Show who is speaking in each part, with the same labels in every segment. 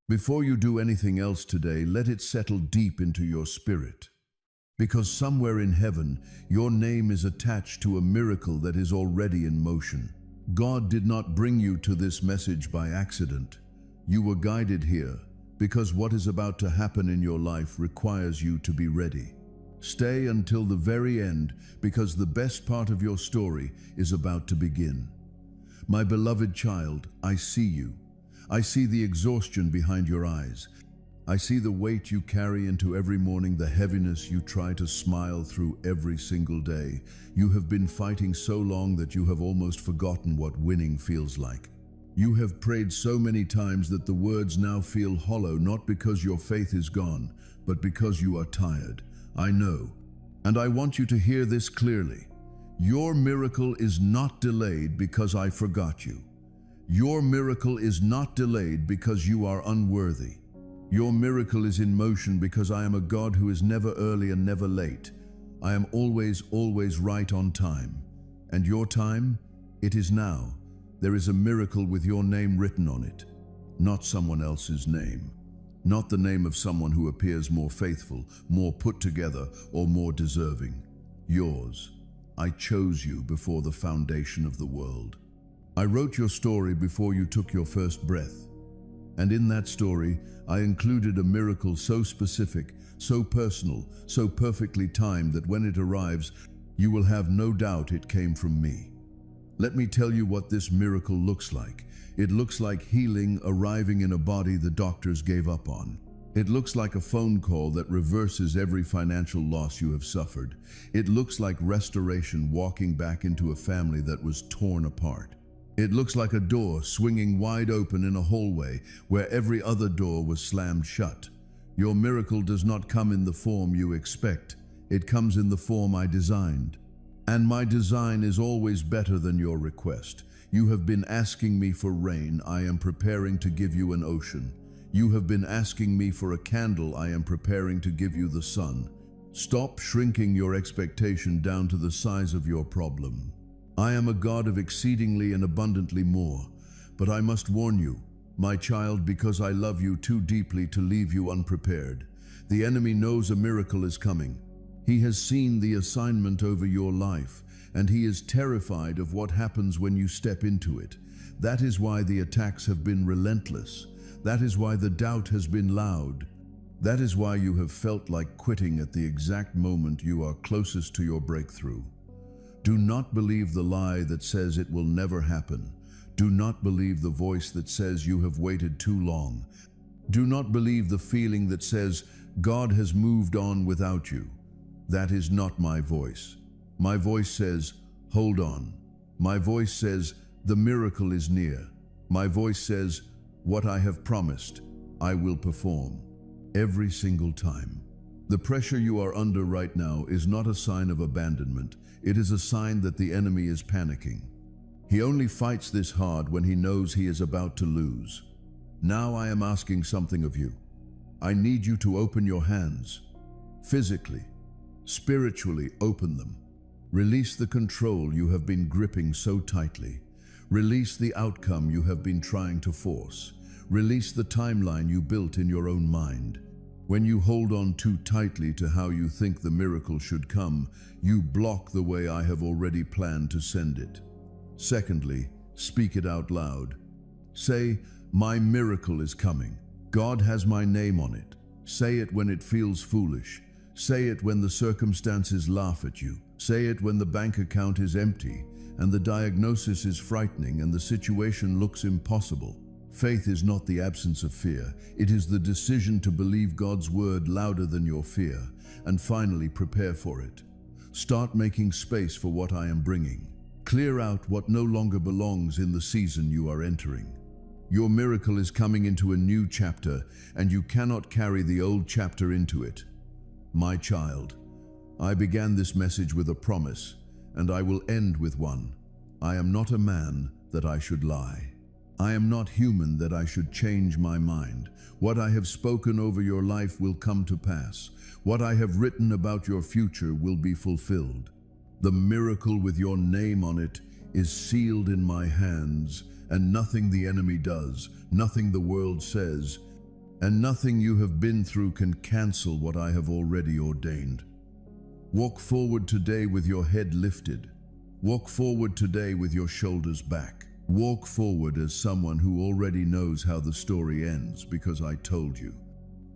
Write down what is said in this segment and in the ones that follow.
Speaker 1: Before you do anything else today, let it settle deep into your spirit. Because somewhere in heaven, your name is attached to a miracle that is already in motion. God did not bring you to this message by accident. You were guided here because what is about to happen in your life requires you to be ready. Stay until the very end because the best part of your story is about to begin. My beloved child, I see you. I see the exhaustion behind your eyes. I see the weight you carry into every morning, the heaviness you try to smile through every single day. You have been fighting so long that you have almost forgotten what winning feels like. You have prayed so many times that the words now feel hollow, not because your faith is gone, but because you are tired. I know, and I want you to hear this clearly. Your miracle is not delayed because I forgot you. Your miracle is not delayed because you are unworthy. Your miracle is in motion because I am a God who is never early and never late. I am always right on time. And your time? It is now. There is a miracle with your name written on it, not someone else's name. Not the name of someone who appears more faithful, more put together, or more deserving. Yours. I chose you before the foundation of the world. I wrote your story before you took your first breath. And in that story, I included a miracle so specific, so personal, so perfectly timed that when it arrives, you will have no doubt it came from me. Let me tell you what this miracle looks like. It looks like healing arriving in a body the doctors gave up on. It looks like a phone call that reverses every financial loss you have suffered. It looks like restoration walking back into a family that was torn apart. It looks like a door swinging wide open in a hallway where every other door was slammed shut. Your miracle does not come in the form you expect. It comes in the form I designed. And my design is always better than your request. You have been asking me for rain. I am preparing to give you an ocean. You have been asking me for a candle. I am preparing to give you the sun. Stop shrinking your expectation down to the size of your problem. I am a God of exceedingly and abundantly more, but I must warn you, my child, because I love you too deeply to leave you unprepared. The enemy knows a miracle is coming. He has seen the assignment over your life, and he is terrified of what happens when you step into it. That is why the attacks have been relentless. That is why the doubt has been loud. That is why you have felt like quitting at the exact moment you are closest to your breakthrough. Do not believe the lie that says it will never happen. Do not believe the voice that says you have waited too long. Do not believe the feeling that says God has moved on without you. That is not my voice. My voice says, hold on. My voice says, the miracle is near. My voice says, what I have promised, I will perform. Every single time. The pressure you are under right now is not a sign of abandonment. It is a sign that the enemy is panicking. He only fights this hard when he knows he is about to lose. Now I am asking something of you. I need you to open your hands. Physically, spiritually, open them. Release the control you have been gripping so tightly. Release the outcome you have been trying to force. Release the timeline you built in your own mind. When you hold on too tightly to how you think the miracle should come, you block the way I have already planned to send it. Secondly, speak it out loud. Say, my miracle is coming. God has my name on it. Say it when it feels foolish. Say it when the circumstances laugh at you. Say it when the bank account is empty and the diagnosis is frightening and the situation looks impossible. Faith is not the absence of fear. It is the decision to believe God's word louder than your fear. And finally, prepare for it. Start making space for what I am bringing. Clear out what no longer belongs in the season you are entering. Your miracle is coming into a new chapter, and you cannot carry the old chapter into it. My child, I began this message with a promise, and I will end with one. I am not a man that I should lie. I am not human that I should change my mind. What I have spoken over your life will come to pass. What I have written about your future will be fulfilled. The miracle with your name on it is sealed in my hands, and nothing the enemy does, nothing the world says, and nothing you have been through can cancel what I have already ordained. Walk forward today with your head lifted. Walk forward today with your shoulders back. Walk forward as someone who already knows how the story ends, because I told you.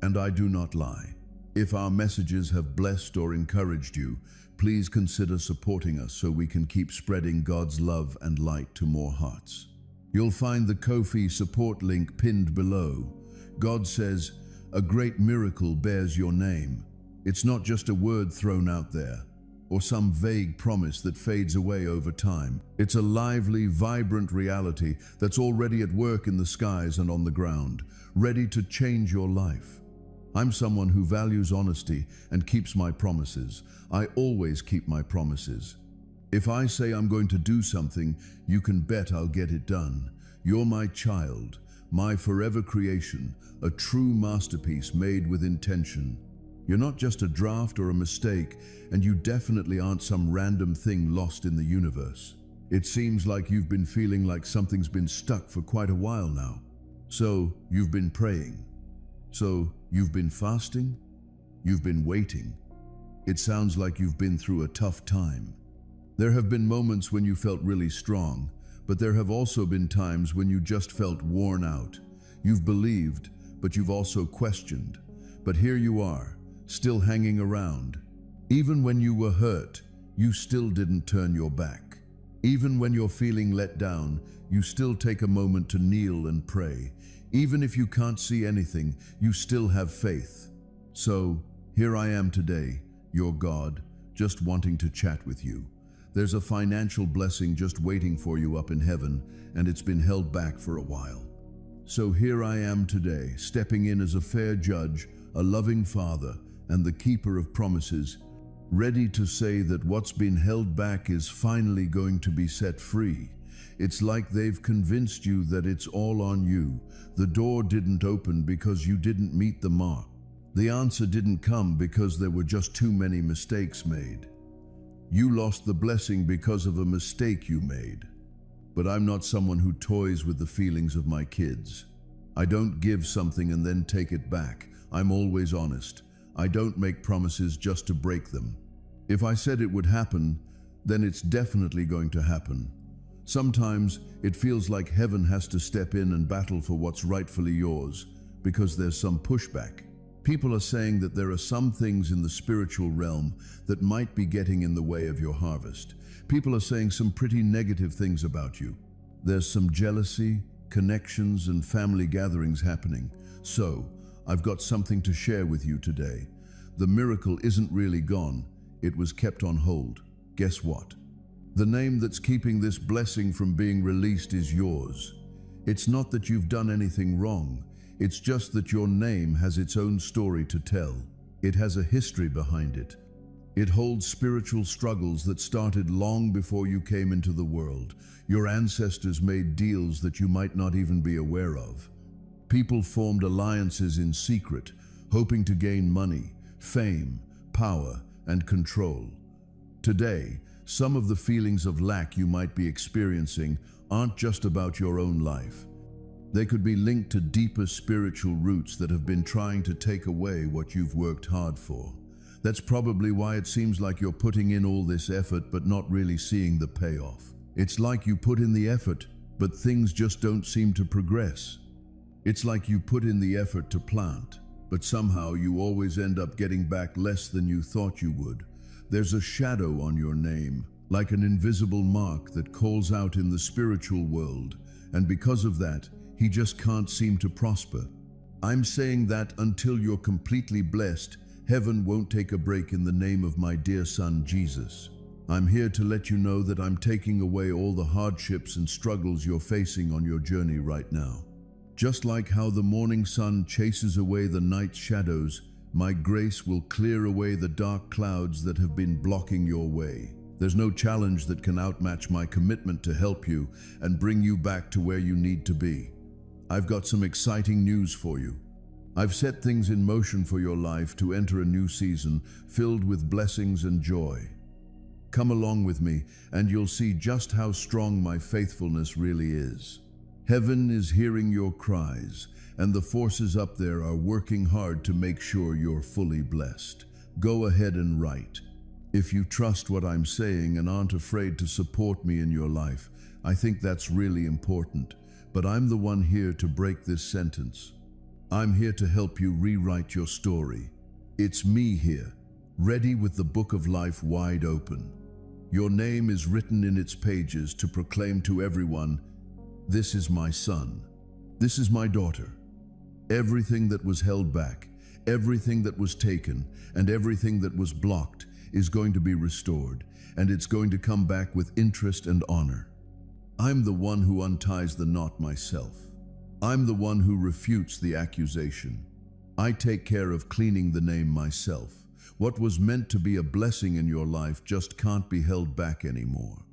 Speaker 1: And I do not lie. If our messages have blessed or encouraged you, please consider supporting us so we can keep spreading God's love and light to more hearts. You'll find the Ko-fi support link pinned below. God says, "A great miracle bears your name." It's not just a word thrown out there, or some vague promise that fades away over time. It's a lively, vibrant reality that's already at work in the skies and on the ground, ready to change your life. I'm someone who values honesty and keeps my promises. I always keep my promises. If I say I'm going to do something, you can bet I'll get it done. You're my child, my forever creation, a true masterpiece made with intention. You're not just a draft or a mistake, and you definitely aren't some random thing lost in the universe. It seems like you've been feeling like something's been stuck for quite a while now. So you've been praying. So you've been fasting. You've been waiting. It sounds like you've been through a tough time. There have been moments when you felt really strong, but there have also been times when you just felt worn out. You've believed, but you've also questioned. But here you are, still hanging around. Even when you were hurt, you still didn't turn your back. Even when you're feeling let down, you still take a moment to kneel and pray. Even if you can't see anything, you still have faith. So, here I am today, your God, just wanting to chat with you. There's a financial blessing just waiting for you up in heaven, and it's been held back for a while. So here I am today, stepping in as a fair judge, a loving father, and the keeper of promises, ready to say that what's been held back is finally going to be set free. It's like they've convinced you that it's all on you. The door didn't open because you didn't meet the mark. The answer didn't come because there were just too many mistakes made. You lost the blessing because of a mistake you made. But I'm not someone who toys with the feelings of my kids. I don't give something and then take it back. I'm always honest. I don't make promises just to break them. If I said it would happen, then it's definitely going to happen. Sometimes it feels like heaven has to step in and battle for what's rightfully yours because there's some pushback. People are saying that there are some things in the spiritual realm that might be getting in the way of your harvest. People are saying some pretty negative things about you. There's some jealousy, connections, and family gatherings happening. So, I've got something to share with you today. The miracle isn't really gone. It was kept on hold. Guess what? The name that's keeping this blessing from being released is yours. It's not that you've done anything wrong. It's just that your name has its own story to tell. It has a history behind it. It holds spiritual struggles that started long before you came into the world. Your ancestors made deals that you might not even be aware of. People formed alliances in secret, hoping to gain money, fame, power, and control. Today, some of the feelings of lack you might be experiencing aren't just about your own life. They could be linked to deeper spiritual roots that have been trying to take away what you've worked hard for. That's probably why it seems like you're putting in all this effort but not really seeing the payoff. It's like you put in the effort, but things just don't seem to progress. It's like you put in the effort to plant, but somehow you always end up getting back less than you thought you would. There's a shadow on your name, like an invisible mark that calls out in the spiritual world, and because of that, he just can't seem to prosper. I'm saying that until you're completely blessed, heaven won't take a break in the name of my dear son, Jesus. I'm here to let you know that I'm taking away all the hardships and struggles you're facing on your journey right now. Just like how the morning sun chases away the night's shadows, my grace will clear away the dark clouds that have been blocking your way. There's no challenge that can outmatch my commitment to help you and bring you back to where you need to be. I've got some exciting news for you. I've set things in motion for your life to enter a new season filled with blessings and joy. Come along with me and you'll see just how strong my faithfulness really is. Heaven is hearing your cries, and the forces up there are working hard to make sure you're fully blessed. Go ahead and write. If you trust what I'm saying and aren't afraid to support me in your life, I think that's really important. But I'm the one here to break this sentence. I'm here to help you rewrite your story. It's me here, ready with the book of life wide open. Your name is written in its pages to proclaim to everyone, this is my son. This is my daughter. Everything that was held back, everything that was taken, and everything that was blocked is going to be restored, and it's going to come back with interest and honor. I'm the one who unties the knot myself. I'm the one who refutes the accusation. I take care of cleaning the name myself. What was meant to be a blessing in your life just can't be held back anymore.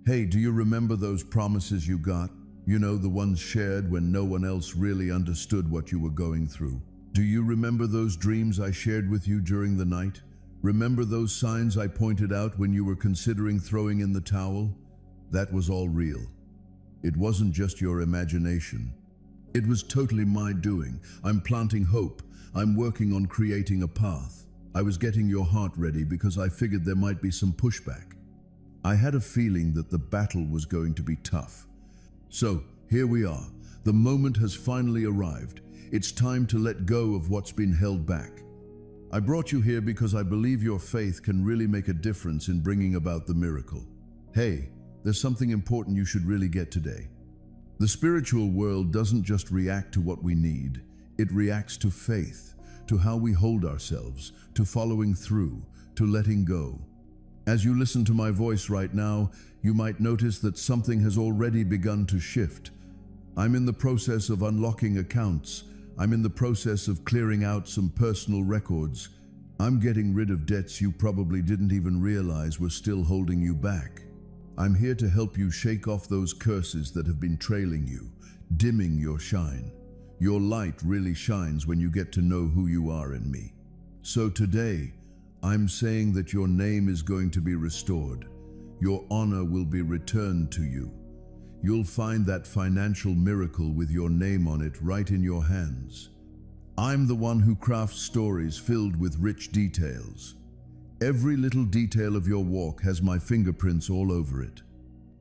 Speaker 1: Hey, do you remember those promises you got? You know, the ones shared when no one else really understood what you were going through. Do you remember those dreams I shared with you during the night? Remember those signs I pointed out when you were considering throwing in the towel? That was all real. It wasn't just your imagination. It was totally my doing. I'm planting hope. I'm working on creating a path. I was getting your heart ready because I figured there might be some pushback. I had a feeling that the battle was going to be tough. So, here we are. The moment has finally arrived. It's time to let go of what's been held back. I brought you here because I believe your faith can really make a difference in bringing about the miracle. Hey, there's something important you should really get today. The spiritual world doesn't just react to what we need. It reacts to faith, to how we hold ourselves, to following through, to letting go. As you listen to my voice right now, you might notice that something has already begun to shift. I'm in the process of unlocking accounts. I'm in the process of clearing out some personal records. I'm getting rid of debts you probably didn't even realize were still holding you back. I'm here to help you shake off those curses that have been trailing you, dimming your shine. Your light really shines when you get to know who you are in me. So today, I'm saying that your name is going to be restored. Your honor will be returned to you. You'll find that financial miracle with your name on it right in your hands. I'm the one who crafts stories filled with rich details. Every little detail of your walk has my fingerprints all over it.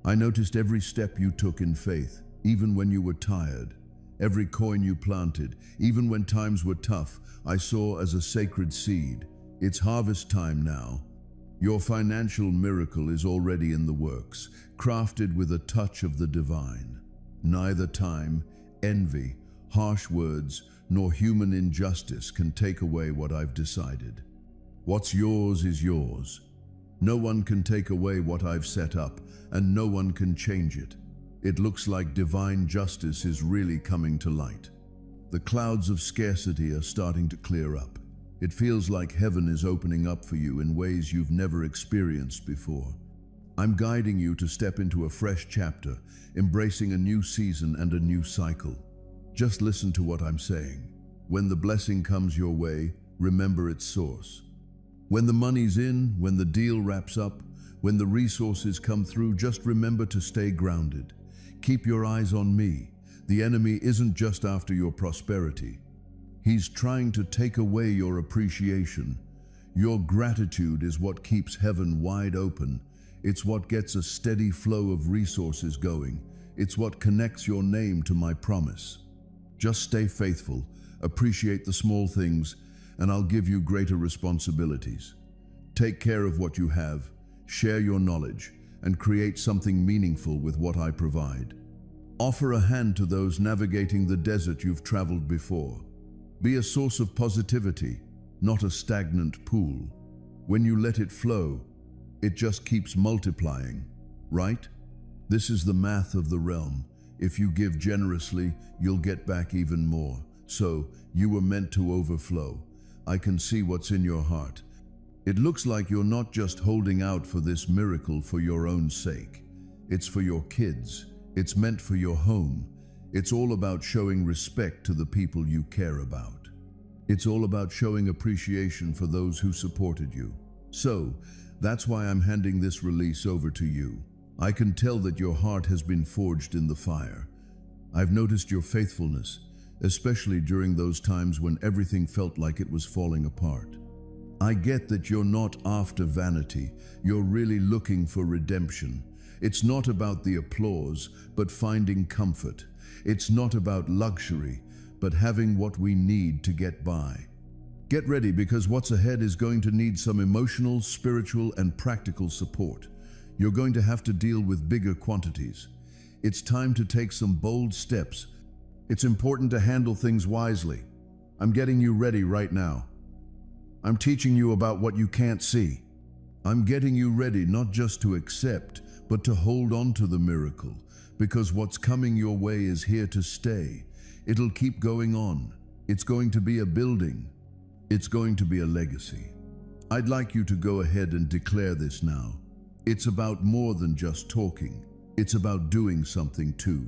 Speaker 1: I noticed every step you took in faith, even when you were tired. Every coin you planted, even when times were tough, I saw as a sacred seed. It's harvest time now. Your financial miracle is already in the works, crafted with a touch of the divine. Neither time, envy, harsh words, nor human injustice can take away what I've decided. What's yours is yours. No one can take away what I've set up, and no one can change it. It looks like divine justice is really coming to light. The clouds of scarcity are starting to clear up. It feels like heaven is opening up for you in ways you've never experienced before. I'm guiding you to step into a fresh chapter, embracing a new season and a new cycle. Just listen to what I'm saying. When the blessing comes your way, remember its source. When the money's in, when the deal wraps up, when the resources come through, just remember to stay grounded. Keep your eyes on me. The enemy isn't just after your prosperity. He's trying to take away your appreciation. Your gratitude is what keeps heaven wide open. It's what gets a steady flow of resources going. It's what connects your name to my promise. Just stay faithful, appreciate the small things, and I'll give you greater responsibilities. Take care of what you have, share your knowledge, and create something meaningful with what I provide. Offer a hand to those navigating the desert you've traveled before. Be a source of positivity, not a stagnant pool. When you let it flow, it just keeps multiplying, right? This is the math of the realm. If you give generously, you'll get back even more. So, you were meant to overflow. I can see what's in your heart. It looks like you're not just holding out for this miracle for your own sake. It's for your kids. It's meant for your home. It's all about showing respect to the people you care about. It's all about showing appreciation for those who supported you. So, that's why I'm handing this release over to you. I can tell that your heart has been forged in the fire. I've noticed your faithfulness, especially during those times when everything felt like it was falling apart. I get that you're not after vanity, you're really looking for redemption. It's not about the applause, but finding comfort. It's not about luxury, but having what we need to get by. Get ready, because what's ahead is going to need some emotional, spiritual, and practical support. You're going to have to deal with bigger quantities. It's time to take some bold steps. It's important to handle things wisely. I'm getting you ready right now. I'm teaching you about what you can't see. I'm getting you ready not just to accept, but to hold on to the miracle, because what's coming your way is here to stay. It'll keep going on. It's going to be a building. It's going to be a legacy. I'd like you to go ahead and declare this now. It's about more than just talking. It's about doing something too.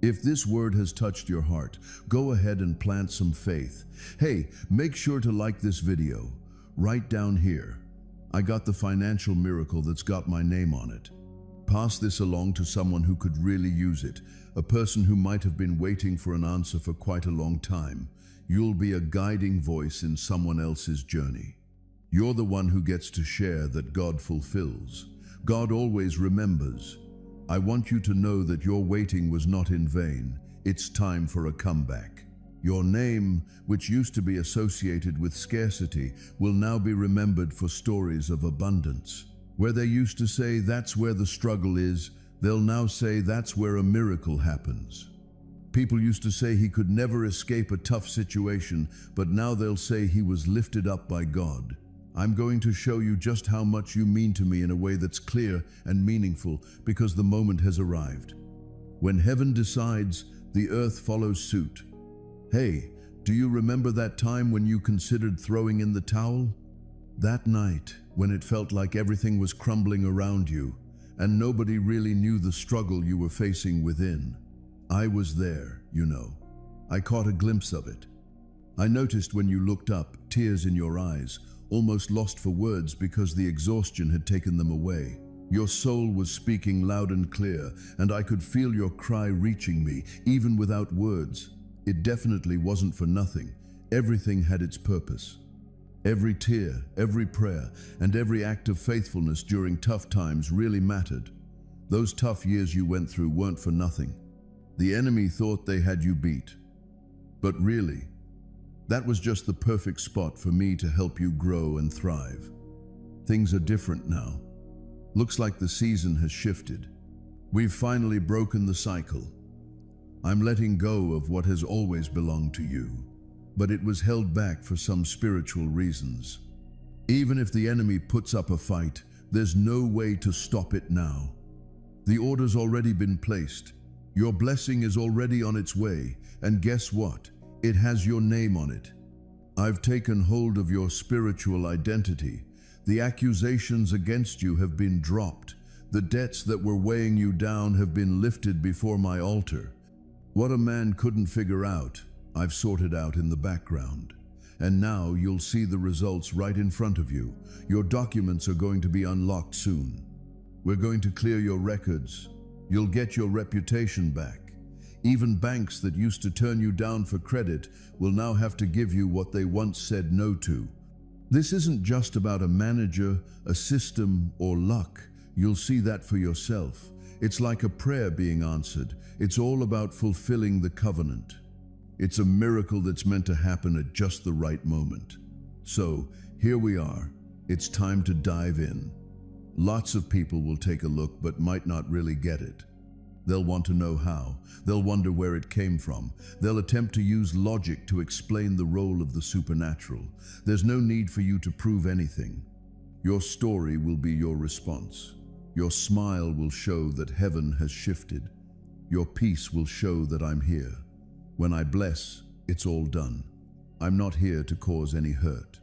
Speaker 1: If this word has touched your heart, go ahead and plant some faith. Hey, make sure to like this video. Right down here, I got the financial miracle that's got my name on it. Pass this along to someone who could really use it, a person who might have been waiting for an answer for quite a long time. You'll be a guiding voice in someone else's journey. You're the one who gets to share that God fulfills. God always remembers. I want you to know that your waiting was not in vain. It's time for a comeback. Your name, which used to be associated with scarcity, will now be remembered for stories of abundance. Where they used to say that's where the struggle is, they'll now say that's where a miracle happens. People used to say he could never escape a tough situation, but now they'll say he was lifted up by God. I'm going to show you just how much you mean to me in a way that's clear and meaningful, because the moment has arrived. When heaven decides, the earth follows suit. Hey, do you remember that time when you considered throwing in the towel? That night, when it felt like everything was crumbling around you, and nobody really knew the struggle you were facing within. I was there, you know. I caught a glimpse of it. I noticed when you looked up, tears in your eyes, almost lost for words because the exhaustion had taken them away. Your soul was speaking loud and clear, and I could feel your cry reaching me, even without words. It definitely wasn't for nothing. Everything had its purpose. Every tear, every prayer, and every act of faithfulness during tough times really mattered. Those tough years you went through weren't for nothing. The enemy thought they had you beat. But really, that was just the perfect spot for me to help you grow and thrive. Things are different now. Looks like the season has shifted. We've finally broken the cycle. I'm letting go of what has always belonged to you, but it was held back for some spiritual reasons. Even if the enemy puts up a fight, there's no way to stop it now. The order's already been placed. Your blessing is already on its way, and guess what? It has your name on it. I've taken hold of your spiritual identity. The accusations against you have been dropped. The debts that were weighing you down have been lifted before my altar. What a man couldn't figure out, I've sorted out in the background. And now you'll see the results right in front of you. Your documents are going to be unlocked soon. We're going to clear your records. You'll get your reputation back. Even banks that used to turn you down for credit will now have to give you what they once said no to. This isn't just about a manager, a system, or luck. You'll see that for yourself. It's like a prayer being answered. It's all about fulfilling the covenant. It's a miracle that's meant to happen at just the right moment. So, here we are. It's time to dive in. Lots of people will take a look but might not really get it. They'll want to know how. They'll wonder where it came from. They'll attempt to use logic to explain the role of the supernatural. There's no need for you to prove anything. Your story will be your response. Your smile will show that heaven has shifted. Your peace will show that I'm here. When I bless, it's all done. I'm not here to cause any hurt.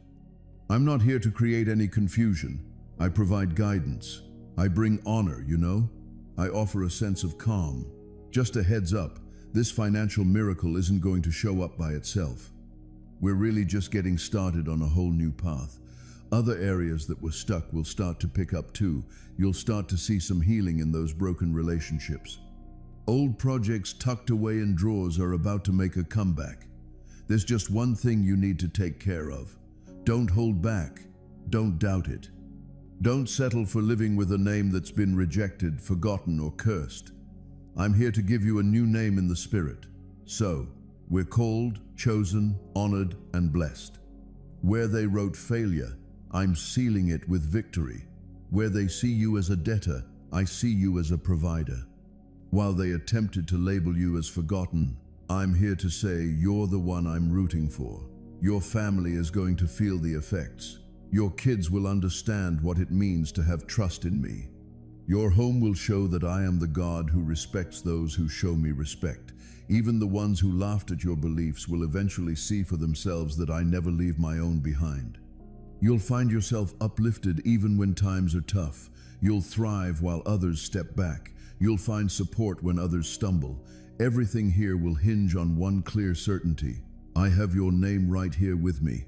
Speaker 1: I'm not here to create any confusion. I provide guidance. I bring honor, you know? I offer a sense of calm. Just a heads up, this financial miracle isn't going to show up by itself. We're really just getting started on a whole new path. Other areas that were stuck will start to pick up too. You'll start to see some healing in those broken relationships. Old projects tucked away in drawers are about to make a comeback. There's just one thing you need to take care of. Don't hold back. Don't doubt it. Don't settle for living with a name that's been rejected, forgotten, or cursed. I'm here to give you a new name in the Spirit. So, we're called, chosen, honored, and blessed. Where they wrote failure, I'm sealing it with victory. Where they see you as a debtor, I see you as a provider. While they attempted to label you as forgotten, I'm here to say you're the one I'm rooting for. Your family is going to feel the effects. Your kids will understand what it means to have trust in me. Your home will show that I am the God who respects those who show me respect. Even the ones who laughed at your beliefs will eventually see for themselves that I never leave my own behind. You'll find yourself uplifted even when times are tough. You'll thrive while others step back. You'll find support when others stumble. Everything here will hinge on one clear certainty. I have your name right here with me.